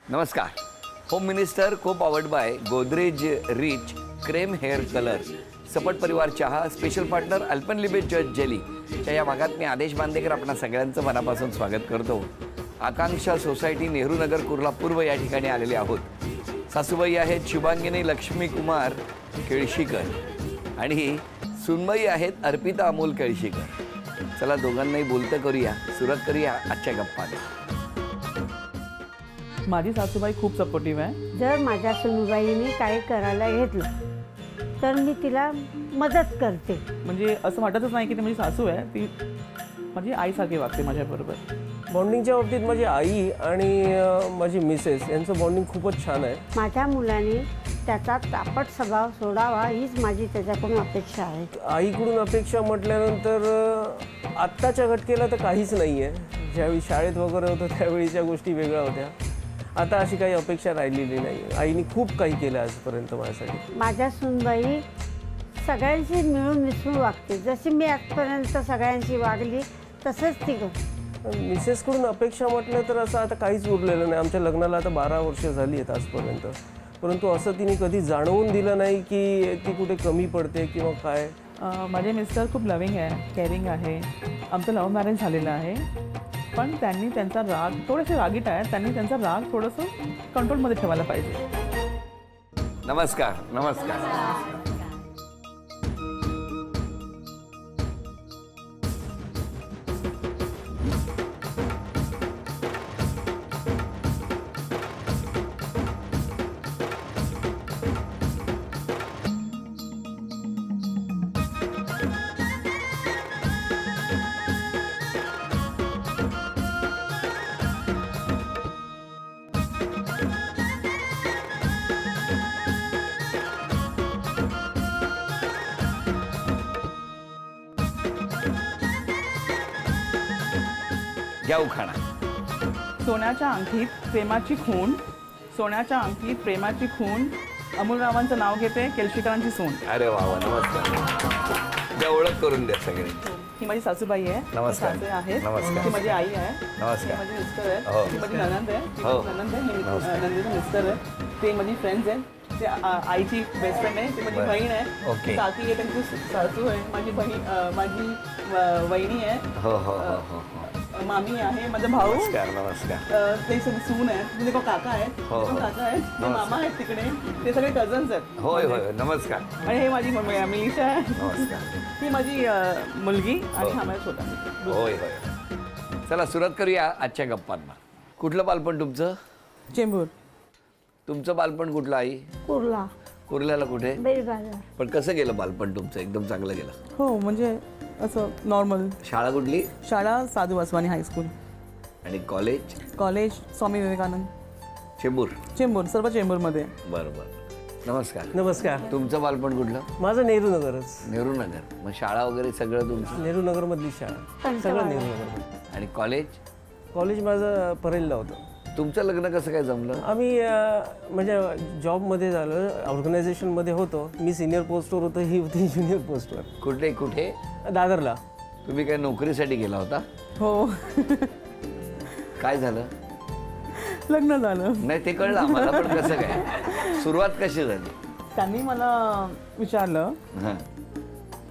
नमस्कार. Home minister co powered by Godrej rich crème hair colour, Sapat Parivar Chaha, special partner अल्पनलिबे जज jelly च्या या भागात मी आदेश बांदेकर आपणा सगळ्यांचं मनापासून स्वागत करतो. आकांक्षा सोसायटी नेहरू नगर कुर्ला पूर्व या ठिकाणी आलेले आहोत. सासूबाई आहेत शुभांगिनी लक्ष्मी कुमार केळशीकर आणि सुनबाई आहेत अर्पिता अमोल केळशीकर. चला दोघांनाही बोलतं करूया, सुरुवात करूया आजच्या गप्पा. माझी सासूबाई खूप सपोर्टिव्ह आहे. जर माझ्या सुनबाईने काही करायला घेतलं तर मी तिला मदत करते. म्हणजे असं वाटतच नाही की ती माझी सासू आहे, ती माझी आईसारखी वागते माझ्याबरोबर. बॉन्डिंगच्या बाबतीत माझी आई आणि माझी मिसेस यांचं बॉन्डिंग खूपच छान आहे. माझ्या मुलाने त्याचा तापट स्वभाव सोडावा हीच माझी त्याच्याकडून अपेक्षा आहे. आईकडून अपेक्षा म्हटल्यानंतर आत्ताच्या घटकेला तर काहीच नाही आहे. ज्यावेळी शाळेत वगैरे होतं त्यावेळीच्या गोष्टी वेगळ्या होत्या. आता अशी काही अपेक्षा राहिलेली नाही. आईने खूप काही केलं आजपर्यंत माझ्यासाठी. माझ्या सुनबाई सगळ्यांशी मिळून मिसळून वागते. जशी मी आजपर्यंत सगळ्यांशी वागली तसंच ती करते. मिसेसकडून अपेक्षा म्हटलं तर असं आता काहीच उरलेलं नाही. आमच्या लग्नाला आता 12 वर्ष झाली आहेत आजपर्यंत, परंतु असं तिने कधी जाणवून दिलं नाही की ती कुठे कमी पडते किंवा काय. माझे मिस्टर खूप लव्हिंग आहे, केअरिंग आहे. आमचं लव्ह मॅरेज झालेलं आहे, पण त्यांनी त्यांचा राग, थोडेसे रागीट आहेत, त्यांनी त्यांचा राग थोडंसं कंट्रोलमध्ये ठेवायला पाहिजे. नमस्कार. नमस्कार. घ्या उखाणा. सोन्याच्या अंगठीत प्रेमाची खून, सोन्याच्या अंगठीत प्रेमाची खून, अमोलरावांचं नाव घेते केळशीकरांची सून. अरे वा वा. नमस्कार. द्या ओळख करून द्या सगळे. ही माझी सासूबाई आहे. नमस्कार. सासू आहेत. नमस्कार. ती माझी आई आहे. नमस्कार. हे माझे मिस्टर आहे. हो. ती माझी ननंद आहे. ती हो. माझी ननंद आहे. हे नंदीचे मिस्टर आहे. ते माझी फ्रेंड्स आहेत. ते आईची बेस्ट फ्रेंड आहे. ती माझी बरं. बहीण आहे. ओके. काकी आहे, त्यांची सासू आहे. माझी माझी वहिनी आहे. हो हो हो हो. मामी आहे. माझा भाऊ. नमस्कार. नमस्कार. ते सगळे सून आहेत. म्हणजे काका आहेत. हो, हो. काका आहेत. ते मामा आहेत तिकडे. ते सगळे कझन्स आहेत. होय होय. नमस्कार. आणि हे माझी मिलिशा आहे. नमस्कार. ही माझी मुलगी आणि हा माझा छोटा मुलगा. होय होय. चला सुरुवात करूया आजच्या गप्पांना. कुठलं बालपण तुमचं? चेंबूर. तुमचं बालपण कुठलं आई? कुर्ला कुर्ल्याला कुठे? बेलबाजार. पण कसं गेलं बालपण तुमचं? एकदम चांगलं गेलं? हो, म्हणजे असं नॉर्मल. शाळा कुठली? शाळा साधू वासवानी हायस्कूल. आणि कॉलेज? कॉलेज स्वामी विवेकानंद चेंबूर. चेंबूर, सर्व चेंबूरमध्ये. बरं बरं. नमस्कार. नमस्कार. तुमचं बालपण कुठलं? माझं नेहरू नगरच. नेहरू नगर. मग शाळा वगैरे सगळं तुमचं? नेहरू नगरमधली शाळा, सगळं नेहरू नगर. आणि कॉलेज? कॉलेज माझं परेलला होतं. तुमचं लग्न कसं काय जमलं? आम्ही म्हणजे जॉबमध्ये झालं, ऑर्गनायझेशनमध्ये होतो. मी सिनियर पोस्टवर होतो, ही होती ज्युनियर पोस्टवर. कुठे कुठे? दादरला. तुम्ही काय नोकरीसाठी गेला होता? हो. काय झालं? लग्न झालं. नाही ते कळलं आम्हाला, पण कसं काय? सुरुवात कशी झाली? त्यांनी मला विचारलं, हां.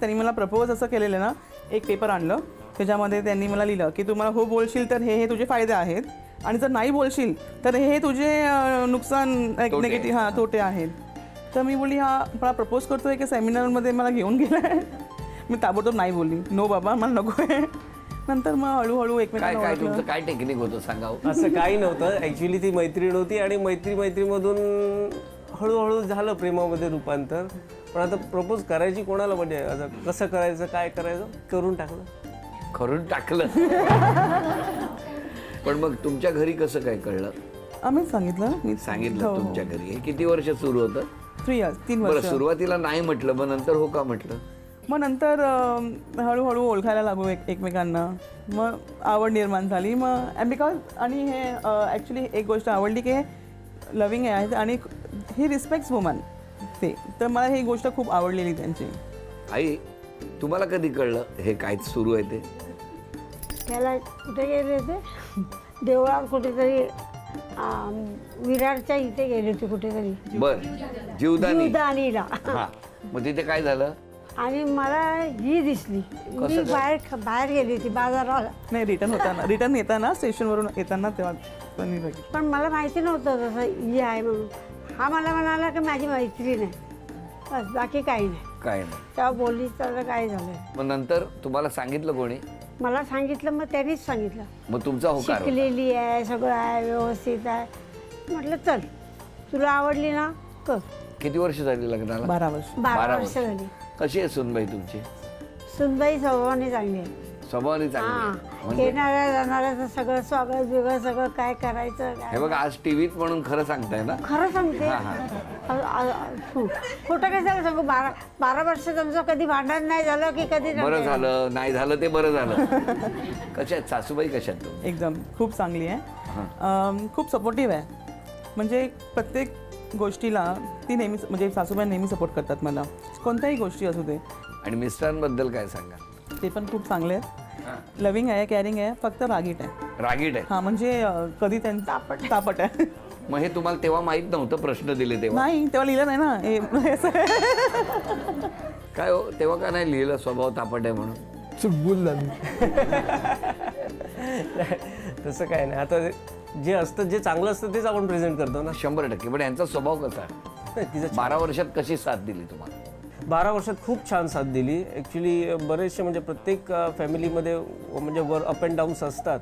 त्यांनी मला प्रपोज असं केलेलं ना, एक पेपर आणलं, त्याच्यामध्ये त्यांनी मला लिहिलं की तू मला हो बोलशील तर हे तुझे फायदे आहेत, आणि जर नाही बोलशील तर हे तुझे नुकसान, नेगेटिव्ह तोटे आहेत. तर मी बोलली हा मला प्रपोज करतोय की सेमिनारमध्ये मला घेऊन गेलाय. मी ताबडतोब नाही बोलली, नो बाबा मला नको आहे. नंतर मग हळूहळू काय काय तुमचं काय टेक्निक होतं सांगावं? असं काही नव्हतं. ॲक्च्युली ती मैत्रीण होती आणि मैत्रीमधून हळूहळू झालं प्रेमामध्ये रूपांतर. पण आता प्रपोज करायची कोणाला, म्हणजे आता कसं करायचं, काय करायचं, करून टाकलं. पण मग तुमच्या घरी कसं काय कळलं? आम्हीच सांगितलं. मी सांगितलं तुमच्या घरी. हे किती वर्ष सुरू होतं? 3 years, 3 बरं. वर्ष. सुरुवातीला नाही म्हटलं, मग नंतर हो का म्हटलं? मग नंतर हळूहळू ओळखायला लागू एकमेकांना. मग आवड निर्माण झाली. मग बिकॉज आणि हे ॲक्च्युली एक गोष्ट आवडली की हे लव्हिंग आहे आणि ही रिस्पेक्ट्स वुमन. ते तर मला ही गोष्ट खूप आवडलेली त्यांची. आई, तुम्हाला कधी कळलं हे काय सुरू आहे ते? त्याला कुठे गेले ते देवळात कुठेतरी विरारच्या इथे गेली होती कुठेतरी बर, जीवदानी. जीवदानीला. हा, मग तिथे काय झालं? आणि मला ही दिसली. मी बाहेर गेली होती बाजाराला. नाही, रिटर्न येताना स्टेशनवरून येताना तेव्हा त्यांनी बघितलं. पण मला माहिती नव्हतं तसं ही आहे म्हणून. हा मला म्हणाला की माझी मैत्रीण आहे, बस बाकी काही नाही. काय नाही. तेव्हा बोलली तर काय झालं. मग नंतर तुम्हाला सांगितलं कोणी? मला सांगितलं, मग त्यांनीच सांगितलं. मग तुमचा होकार होता. शिकलेली आहे, सगळं आहे, व्यवस्थित आहे. म्हटलं चल, तुला आवडली ना कर. किती वर्ष झाली लग्नाला? 12 वर्ष. 12 वर्ष झाली. कशी आहे सुनबाई तुमची? सुनबाई स्वभावाने चांगली आहे. स्वभावाने चांगली आहे. हां, म्हणजे येणाऱ्या जाणाऱ्याचं सगळं स्वागत बिगत सगळं काय करायचं हे काय. बघा, आज टीव्हीत म्हणून खरं सांगताय ना? खरं सांगते. खोटं काय झालं सांगू. 12 वर्ष तुमचं कधी भांडण नाही झालं की कधी बरं झालं, नाही झालं ते बरं झालं. कशा आहेत सासूबाई? कशा आहेत तुम्ही? एकदम खूप चांगली आहे. खूप सपोर्टिव्ह आहे. म्हणजे प्रत्येक गोष्टीला ती नेहमी, म्हणजे सासूबाई नेहमी सपोर्ट करतात मला, कोणत्याही गोष्टी असू दे. आणि मिस्टरांबद्दल काय सांगा? ते पण खूप चांगले आहेत. लविंग आहे, केअरिंग आहे, फक्त रागीट आहे. रागीट आहे? हां, म्हणजे कधी त्यांचा तापट आहे. मग हे तुम्हाला तेव्हा माहित नव्हतं? प्रश्न दिले तेव्हा? नाही, तेव्हा लिहिलं नाही ना हे असं. काय हो, तेव्हा का नाही लिहिलं स्वभाव तापट आहे म्हणून? चुकबुल झाली. तसं काय नाही. आता जे असतं, जे चांगलं असतं तेच आपण प्रेझेंट करतो ना. 100%. पण यांचा स्वभाव कसा आहे? तिचं 12 वर्षात कशी साथ दिली तुम्हाला? 12 वर्षात खूप छान साथ दिली. ॲक्च्युली बरेचसे, म्हणजे प्रत्येक फॅमिलीमध्ये म्हणजे वर अप अँड डाऊन्स असतात.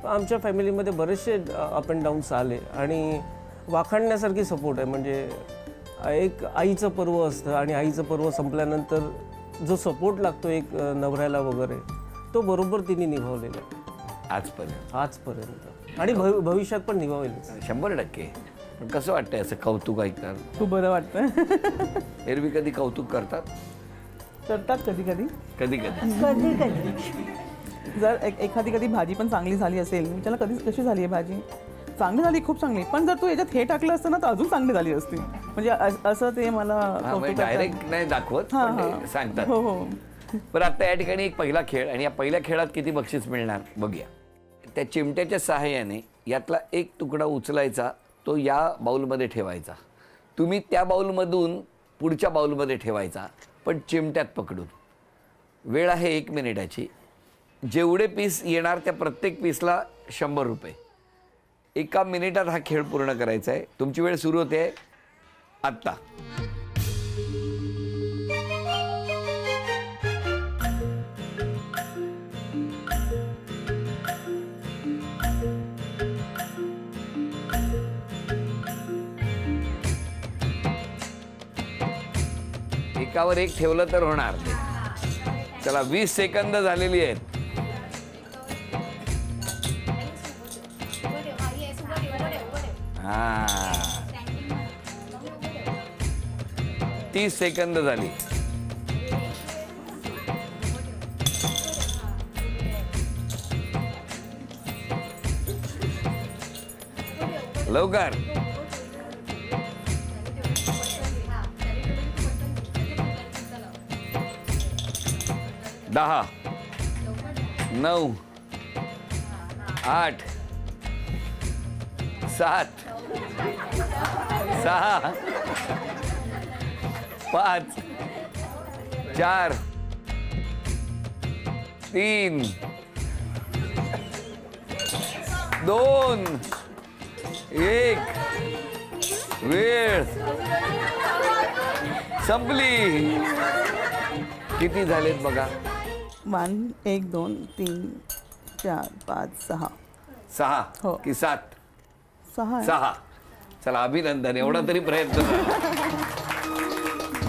आमच्या फॅमिलीमध्ये बरेचसे अप अँड डाऊन्स आले आणि वाखाणण्यासारखी सपोर्ट आहे. म्हणजे एक आईचं पर्व असतं आणि आईचं पर्व संपल्यानंतर जो सपोर्ट लागतो एक नवऱ्याला वगैरे, तो बरोबर तिने निभावलेला आहे आजपर्यंत आणि भविष्यात पण निभावेल. 100%. पण कसं वाटतंय असं कौतुक ऐकतात? खूप बरं वाटतं. एरवी कधी कौतुक करतात? कधी कधी. कधी जर एखादी कधी भाजी पण चांगली झाली असेल, त्याला कशी झाली आहे भाजी? चांगली झाली, खूप चांगली. पण जर तू याच्यात हे टाकलं असतं ना तर अजून चांगली झाली असती. म्हणजे असं ते मला डायरेक्ट नाही दाखवत, पण ते सांगतात. हो हो. पण आता या ठिकाणी एक पहिला खेळ, आणि या पहिल्या खेळात किती बक्षीस मिळणार बघूया. त्या चिमट्याच्या सहाय्याने यातला एक तुकडा उचलायचा, तो या बाउलमध्ये ठेवायचा. तुम्ही त्या बाउलमधून पुढच्या बाउलमध्ये ठेवायचा, पण चिमट्यात पकडून. वेळ आहे 1 मिनिटाची. जेवढे पीस येणार त्या प्रत्येक पीसला 100 रुपये. 1 मिनिटात हा खेळ पूर्ण करायचा आहे. तुमची वेळ सुरू होते आत्ता. एकावर एक ठेवलं तर होणार. चला, 20 सेकंद झालेली आहेत. हा, 30 सेकंद झाली. लवकर. 10, 9, 8, 7, 6, 5, 4, 3, 2, 1. वेळ संपली. किती झालेत बघा? 1, 1, 2, 3, 4, 5, 6. 6 हो. की 7? 6. 6. चला, अभिनंदन. एवढा तरी प्रयत्न करा.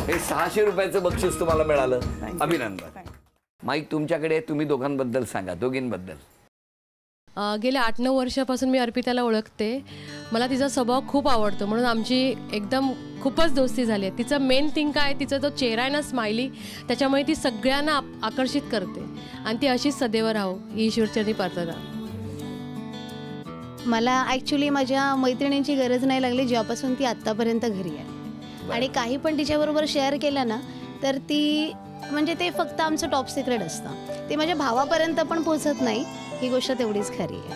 हे 600 रुपयाचं बक्षीस तुम्हाला मिळालं. अभिनंदन. माईक तुमच्याकडे. तुम्ही दोघांबद्दल सांगा, दोघींबद्दल. गेल्या 8-9 वर्षापासून मी अर्पिताला ओळखते. मला तिचा स्वभाव खूप आवडतो, म्हणून आमची एकदम खूपच दोस्ती झाली आहे. तिचं मेन थिंग काय, तिचा जो चेहरा आहे ना, स्माइली, त्याच्यामुळे ती सगळ्यांना आकर्षित करते आणि ती अशीच सदैव राहो ही ईश्वरचरणी प्रार्थना. मला ॲक्च्युली माझ्या मैत्रिणींची गरज नाही लागली जेव्हापासून ती आत्तापर्यंत घरी आहे. आणि काही पण तिच्याबरोबर शेअर केलं ना तर ती, म्हणजे ते फक्त आमचं टॉप सिक्रेट असतं. ते माझ्या भावापर्यंत पण पोहोचत नाही. ही गोष्ट तेवढीच खरी आहे.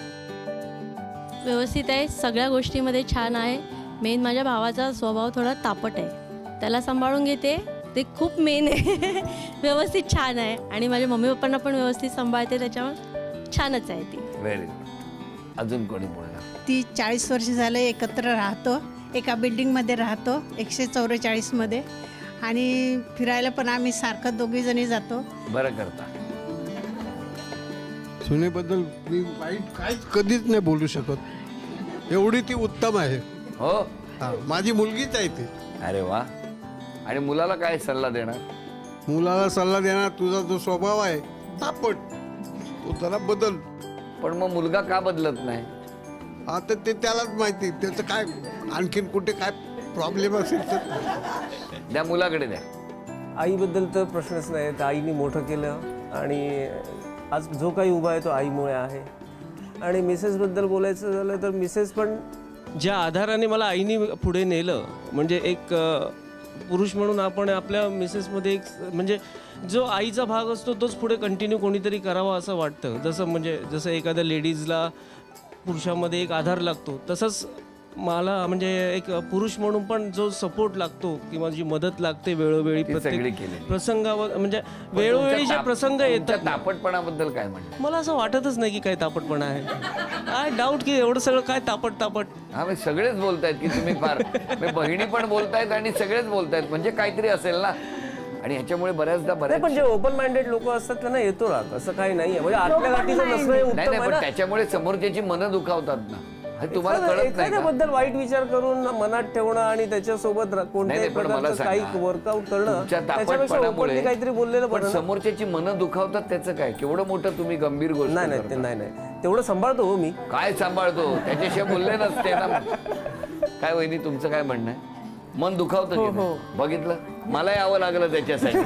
व्यवस्थित आहे, सगळ्या गोष्टीमध्ये छान आहे. मेन माझ्या भावाचा स्वभाव थोडा तापट आहे, त्याला सांभाळून घेते, ते खूप मेन आहे. व्यवस्थित छान आहे. आणि माझ्या मम्मी पप्पांना पण व्यवस्थित सांभाळते, त्याच्यामुळे छानच आहे ती. Very good. अजून कोणी बोलणार? ती 40 वर्ष झालं एकत्र राहतो, एका बिल्डिंगमध्ये राहतो 144 मध्ये, आणि फिरायला पण आम्ही सारखं दोघीजणी जातो. बरं करता. सुनेबद्दल मी वाईट काहीच कधीच नाही बोलू शकत, एवढी ती उत्तम आहे. हो, हा, माझी मुलगीच आहे ती. अरे वा. आणि मुलाला काय सल्ला देणार? मुलाला सल्ला देणार, तुझा जो स्वभाव आहे तापट, तो जरा बदल. पण मग मुलगा का बदलत नाही? आता ते त्यालाच माहिती, त्याचं काय आणखीन कुठे काय प्रॉब्लेम असेल तर. द्या मुलाकडे द्या. आईबद्दल तर प्रश्नच नाही. तर आईने मोठं केलं आणि आज जो काही उभा आहे तो आईमुळे आहे. आणि मिसेसबद्दल बोलायचं झालं तर मिसेस पण ज्या आधाराने मला आईने पुढे नेलं, म्हणजे एक पुरुष म्हणून आपण आपल्या मिसेसमध्ये एक म्हणजे जो आईचा भाग असतो तोच पुढे कंटिन्यू कोणीतरी करावा असं वाटतं. जसं एखाद्या लेडीजला पुरुषामध्ये एक आधार लागतो, तसंच मला म्हणजे एक पुरुष म्हणून पण जो सपोर्ट लागतो किंवा जी मदत लागते वेळोवेळी प्रत्येक प्रसंगावर, म्हणजे वेळोवेळी जे प्रसंग येतात. तापटपणाबद्दल काय म्हणतात? मला असं वाटतच नाही की काय तापटपणा आहे. आय डाऊट की एवढं सगळं काय तापट. हा, म्हणजे सगळेच बोलतायत की तुम्ही फार, बहिणी पण बोलतायत आणि सगळेच बोलतायत, म्हणजे काहीतरी असेल ना. आणि ह्याच्यामुळे बऱ्याचदा पण जे ओपन माइंडेड लोक असतात त्यांना येतो राग, असं काही नाहीये. म्हणजे आतल्या गाठीचं नसणं हे उत्तम आहे पण ना. त्याच्यामुळे समोरच्याची मनं दुखावतात ना. तुम्हाला कळत नाही का? एखाद्याबद्दल वाईट विचार करून मनात ठेवणं आणि त्याच्यासोबत कोणत्याही प्रकारचं काही वर्कआउट करणं, त्याच्यापेक्षा openly काहीतरी बोललेलं पण बरं. समोरच्याची मनं दुखावतात त्याचं काय? केवढं मोठं तुम्ही गंभीर गोष्ट. नाही तेवढं सांभाळतो हो मी. काय सांभाळतो? त्याच्याशिवाय बोलले नसते ना. काय वहिनी, तुमचं काय म्हणणं आहे? मन दुखावतं की नाही? बघितलं, मला यावं लागलं त्याच्यासाठी.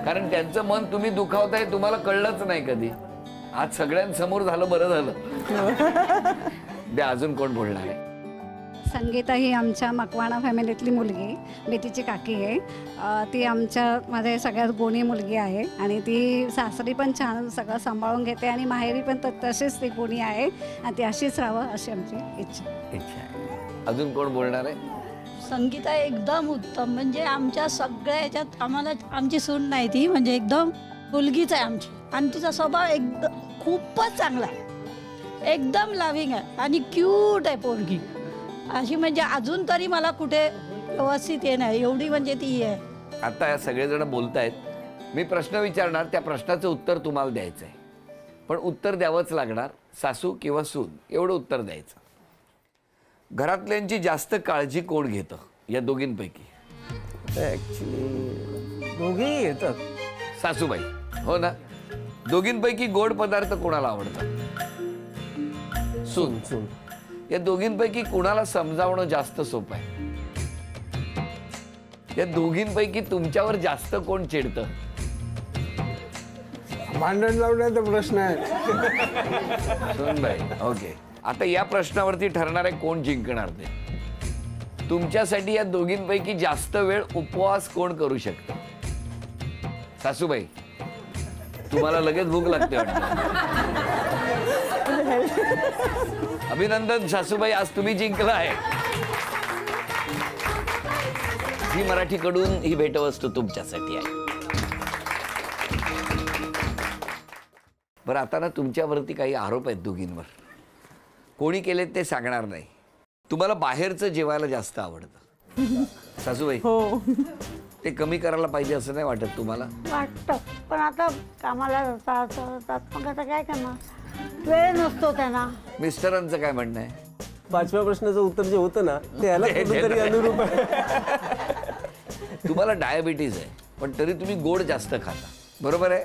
कारण त्यांचं मन तुम्ही दुखावताय, तुम्हाला कळलंच नाही कधी. आज सगळ्यांसमोर झालं, बरं झालं. द्या, अजून कोण बोलणार आहे? संगीता ही आमच्या मकवाणा फॅमिलीतली मुलगी, मी तिची काकी आहे. ती आमच्यामध्ये सगळ्यात गुणी मुलगी आहे आणि ती सासरी पण छान सगळं सांभाळून घेते आणि माहेरी पण तशीच ती गुणी आहे आणि ती अशीच राहावं अशी आमची इच्छा आहे. अजून कोण बोलणार आहे? संगीता एकदम उत्तम, म्हणजे आमच्या सगळ्या ह्याच्यात आम्हाला आमची सून नाही ती, म्हणजे एकदम मुलगीच आहे आमची. आणि तिचा स्वभाव एकदम खूपच चांगला आहे, एकदम लव्हिंग आहे आणि क्यूट आहे पोरगी अशी. म्हणजे अजून तरी मला कुठे व्यवस्थित ये नाही एवढी म्हणजे ती आहे. आता सगळेजण बोलतायत, मी प्रश्न विचारणार, त्या प्रश्नाचं उत्तर तुम्हाला द्यायचं आहे. पण उत्तर द्यावंच लागणार, सासू किंवा सून एवढं उत्तर द्यायचं. घरातल्यांची जास्त काळजी कोण घेतं या दोघींपैकी? ऍक्च्युली दोघेही येतात. सासूबाई, हो ना. दोघींपैकी गोड पदार्थ कोणाला आवडतात? सून. या दोघींपैकी कोणाला समजावणं जास्त सोपं आहे? या दोघींपैकी तुमच्यावर जास्त कोण चिडतं? भांडण लावण्याचा प्रश्न आहे. सुनबाई, ओके. आता या प्रश्नावरती ठरणार आहे कोण जिंकणार ते. तुमच्यासाठी या दोघींपैकी जास्त वेळ उपवास कोण करू शकतं? सासूबाई, तुम्हाला लगेच भूक लागते वाटतं. अभिनंदन सासूबाई, आज तुम्ही जिंकला आहे. झी मराठीकडून ही भेटवस्तू तुमच्यासाठी आहे. बरं, आता ना तुमच्यावरती काही आरोप आहेत दोघींवर. कोणी केले ते सांगणार नाही. तुम्हाला बाहेरचं जेवायला जास्त आवडतं. सासूबाई, हो. ते कमी करायला पाहिजे असं नाही वाटत तुम्हाला? वाटतं, पण आता कामाला जातात, मग आता काय करणार, वेळ नसतो त्यांना. मिस्टरांचं काय म्हणणं आहे? 5व्या प्रश्नाचं उत्तर जे होतं ना ते याला कुठेतरी अनुरूप आहे. तुम्हाला डायबिटीज आहे पण तरी तुम्ही गोड जास्त खाता, बरोबर आहे?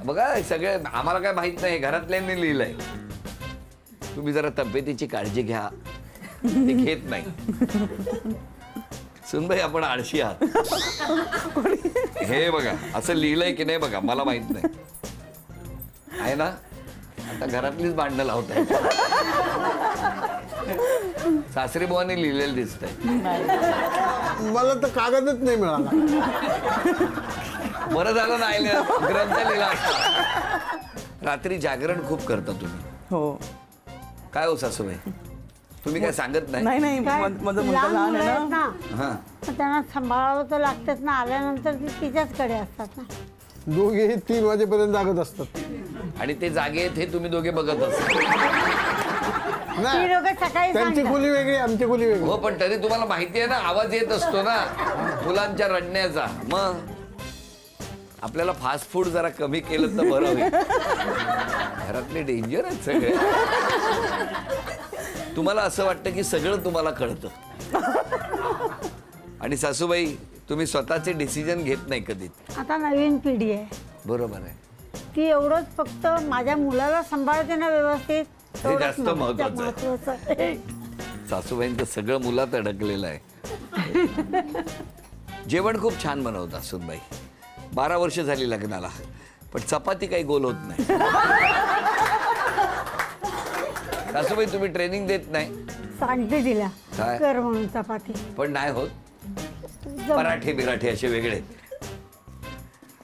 बघा, सगळे आम्हाला काय माहित नाही, घरातल्यांनी लिहिलंय. तुम्ही जरा तब्येतीची काळजी घ्या, ते घेत नाही. सुनबाई, आपण आळशी आहात. हे बघा, असं लिहिलंय की नाही बघा, मला माहित नाही आहे ना. आता घरातलीच भांडणं लावताय. सासरी बुवांनी लिहिलेलं दिसतंय. मला तर कागदच नाही मिळाला. बरं झालं नाही, ग्रंथ लिहिला असता. रात्री जागरण खूप करता तुम्ही. हो. काय हो सासूबाई, तुम्ही काय सांगत नाही? नाही काय माझं मुलगा लहान लहान मुलं आहे आहेत ना. ना, हां, तर त्यांना सांभाळावं तर लागतंच ना. आल्यानंतर ती तिच्याचकडे असतात ना. दोघेही 3 वाजेपर्यंत जागत असतात. आणि ते जागे आहेत हे तुम्ही दोघे बघत असता. ती नाही, लोकं सकाळी त्यांची सांगतात. खोली वेगळी, आमची खोली वेगळी. हो, पण तरी तुम्हाला माहिती आहे ना, आवाज येत असतो ना मुलांच्या रडण्याचा. मग आपल्याला फास्ट फूड जरा कमी केलं तर बरं होईल. घरातले डेंजर आहेत सगळे. तुम्हाला असं वाटतं की सगळं तुम्हाला कळतं. आणि सासूबाई, तुम्ही स्वतःचे डिसिजन घेत नाही कधी. आता नवीन पिढी आहे, बरोबर आहे, ती एवढंच फक्त माझ्या मुलाला सांभाळते ना व्यवस्थित, हे तेवढंच जास्त महत्त्वाचं आहे. महत्त्वाचं आहे. सासूबाईंचं सगळं मुलात अडकलेलं आहे. जेवण खूप छान बनवतात सुनबाई. 12 वर्ष झाली लग्नाला, पण चपाती काही गोल होत नाही. सासूबाई, तुम्ही ट्रेनिंग देत नाही? सांगते तिला काय? कर म्हणून चपाती. पण नाही होत. पराठे बिराठे असे वेगळे.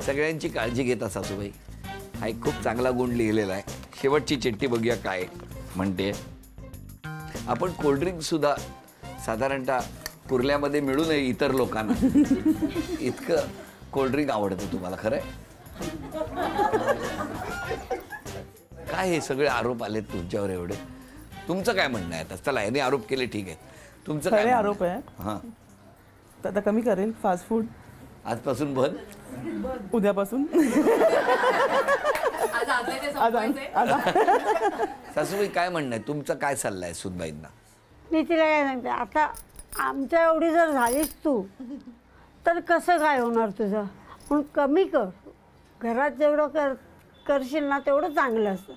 सगळ्यांची काळजी घेता सासूबाई. हा एक खूप चांगला गुण लिहिलेला आहे. शेवटची चिठ्ठी बघूया काय म्हणते. आपण कोल्ड्रिंक सुद्धा साधारणतः कुर्ल्यामध्ये मिळू नये इतर लोकांना, इतकं कोल्ड्रिंक आवडतं तुम्हाला. खरंय? काय हे सगळे आरोप आलेत तुमच्यावर एवढे? तुमचं काय म्हणणं आहे आता? चला, यांनी आरोप केले, ठीक आहे. तुमचं काय खरे म्हणणं? आरोप आहे. हां, तर आता कमी करेल फास्ट फूड आजपासून बंद. उद्यापासून. सासूबाई, काय म्हणणं आहे तुमचं? काय सल्ला आहे सुनबाईंना? मी तिला काय सांगते, आता आमच्या एवढी जर झालीस तू, तर कसं काय होणार तुझं? म्हणून कमी कर. घरात जेवढं करशील ना तेवढं चांगलं असतं.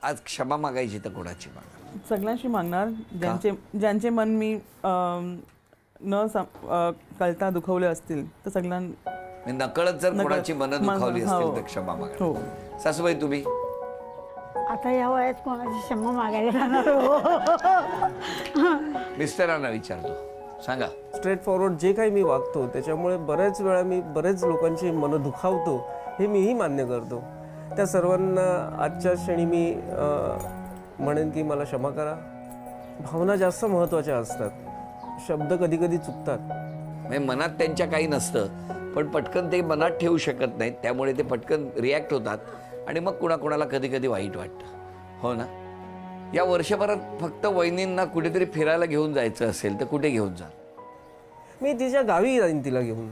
आज क्षमा मागायची तर कोणाची मागा? सगळ्यांशी मागणार, ज्यांचे मन मी कळता दुखवले असतील तर सगळ्यांना. नकळत जर कोणाची मनं दुखावली असतील तर क्षमा मागा. हो. सासूबाई, तुम्ही? आता या वयात कोणाची क्षमा मागायला जाणार हो? मिस्टरांना विचारतो, सांगा. स्ट्रेट फॉरवर्ड जे काही मी वागतो त्याच्यामुळे बऱ्याच वेळा मी बरेच लोकांची मनं दुखावतो, हे मीही मान्य करतो. त्या सर्वांना आजच्या क्षणी मी म्हणेन की मला क्षमा करा. भावना जास्त महत्त्वाच्या असतात. शब्द कधी कधी चुकतात. म्हणजे मनात त्यांच्या काही नसतं, पण पटकन ते मनात ठेवू शकत नाहीत, त्यामुळे ते पटकन रिॲक्ट होतात आणि मग कुणाकुणाला कधी कधी वाईट वाटतं. हो ना? या वर्षभरात फक्त वहिनींना कुठेतरी फिरायला घेऊन जायचं असेल तर कुठे घेऊन जा? मी तिच्या गावी जाईन तिला घेऊन.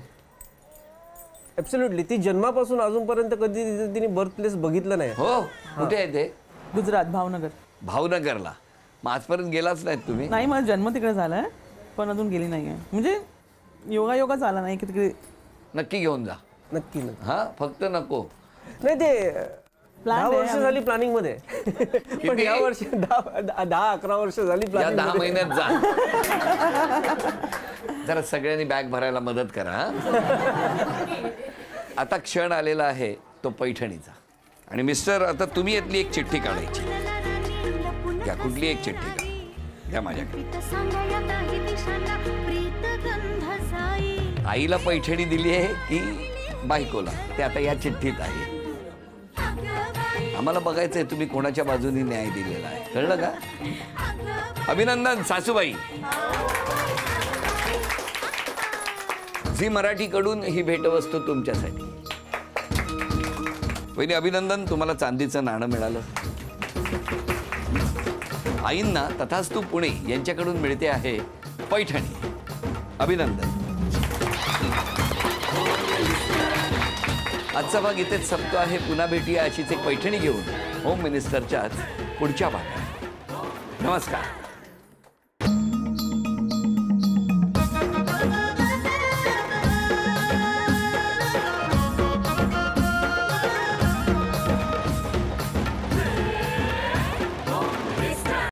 ॲब्सोल्युटली. ती जन्मापासून अजूनपर्यंत कधी तिने बर्थ प्लेस बघितलं नाही. हो. कुठे आहे ते? गुजरात, भावनगर. भावनगरला. मग आजपर्यंत गेलाच नाहीत तुम्ही? नाही, माझा जन्म तिकडे झालाय, पण अजून गेली नाहीये. म्हणजे योगा झाला नाही की तिकडे. नक्की घेऊन जा. नक्की. हा, फक्त नको. नाही, ते 10 वर्ष झाली प्लॅनिंग मध्ये. पण या वर्षी 10-11 वर्ष झाली या प्लॅनिंग. 10 महिन्यात जा. जरा सगळ्यांनी बॅग भरायला मदत करा. आता क्षण आलेला आहे तो पैठणीचा. आणि मिस्टर, आता तुम्ही यातली एक चिठ्ठी काढायची. घ्या, कुठली एक चिठ्ठी काढा. घ्या माझ्याकडे. आईला पैठणी दिली आहे की बायकोला, ते आता या चिठ्ठीत आहे. आम्हाला बघायचंय तुम्ही कोणाच्या बाजूने न्याय दिलेला आहे. कळलं का? अभिनंदन सासूबाई. झी मराठीकडून ही भेटवस्तू तुमच्यासाठी. वहिनी, अभिनंदन, तुम्हाला चांदीचं नाणं मिळालं. आईंना तथास्तु पुणे यांच्याकडून मिळते आहे पैठणी. अभिनंदन. आजचा भाग इथेच संपतो आहे. पुन्हा भेटूया अशीच एक पैठणी घेऊन होम मिनिस्टरच्याच पुढच्या भागात. नमस्कार.